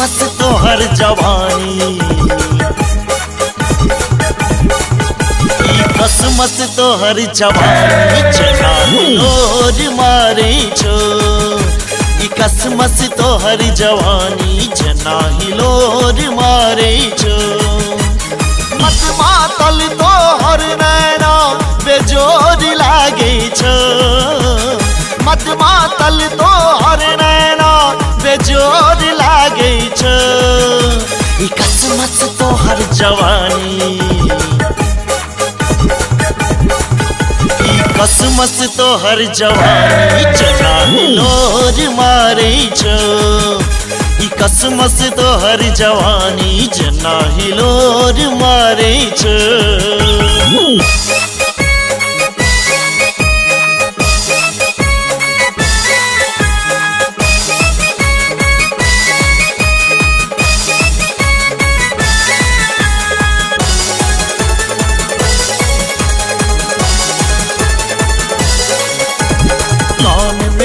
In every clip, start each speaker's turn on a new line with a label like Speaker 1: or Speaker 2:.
Speaker 1: कसमस तोहर जवानी, कसमस तोहर जवानी जना हिलोर मारे छो। कसमस तोहर जवानी जना हिलोर मारे छो। मत मातल तोहर नैना बेजोर लागे छो। मत मातल तोहर नैना बेजोर लागे छो। कसमस तोहर जवानी, कसमस तोहर जवानी जना हिलोर मारे छो। कसमस तोहर जवानी जना हिलोर मारे छो।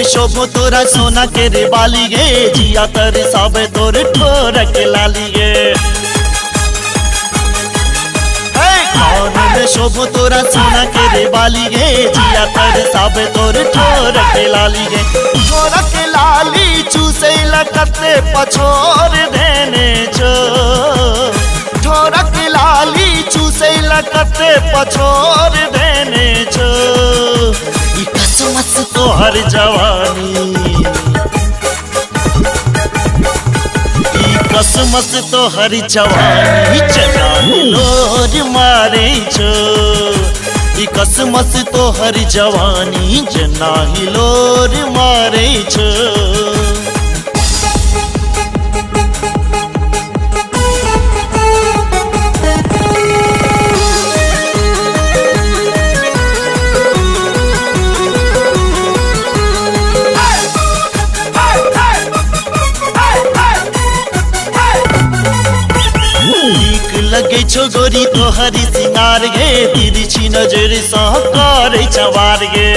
Speaker 1: शोभो तोरा सोना के रे बाली गे, जिया तर साबे तोर ठोर के लाली गे। शोभो तोरा सोना के रे बाली गे, जिया तर साबे तोर ठोर के लाली गे। ठोर के लाली चूसे लकते पछोर देने छो। ठोर के लाली चूसे लकते पछोर देने छो। कसमस तोहर जवानी, कसमस तोहर जवानी जना हिलोर मारे छो। कसमस तोहर जवानी जना हिलोर मारे छो। लगे छो गोरी तोहरी सिंगार गे, तिरछी नजर सा करे चवार गे।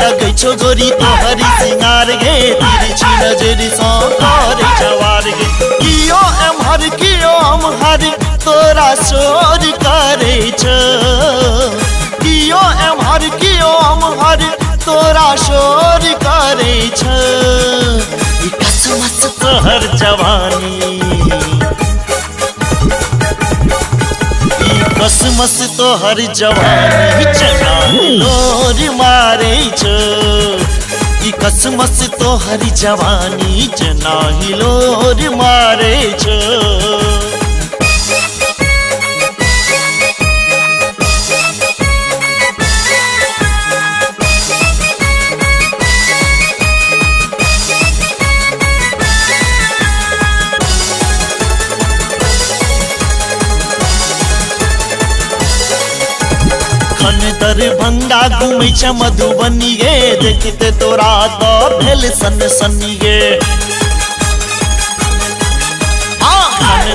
Speaker 1: लगे छो गोरी तोहरी सिंगार गे, तिरछी नजर सा करे चवार गे। कियो हम हर तोरा शोर करे छो। कियो हम हर तोरा शोर करे छो। कसमस तोहर जवानी, कसमस तोहर जवानी जना हिलोर मारे छो। कसमस तोहर जवानी जना हिलोर मारे छो। दरभंगा घूमे छ मधुबनी गे, देखते तोरा तो भेल सन सनी गे।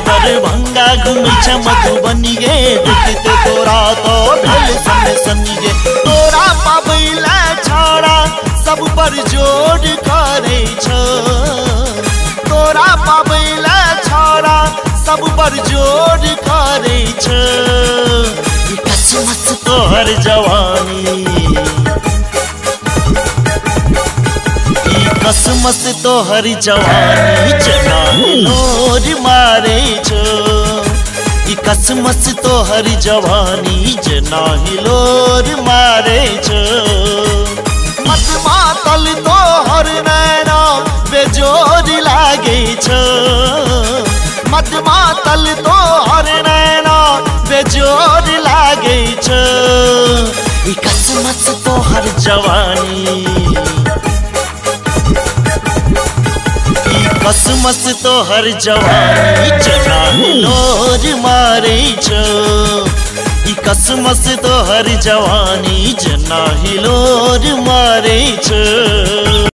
Speaker 1: दरभंगा घूमे छ मधुबनी गे, देखते तोरा तो भेल सन सनी गे। तोरा पाबैला छौड़ा सब पर जोर करे छो। तोरा पाबैला छौड़ा सब पर जोर करे छो। कसमस तोहर जवानी, कसमस तोहर जवानी जना हिलोर मारे छो। कसमस तोहर जवानी जना हिलोर मारे छो। मत मातल तोहर नैना बेजोर लागे छो। मत मातल तोहर नैना बेजोर लागे छो। कसमस तोहर जवानी, कसमस तोहर जवानी जना हिलोर मारे छो। कसमस तोहर जवानी जना हिलोर मारे छो।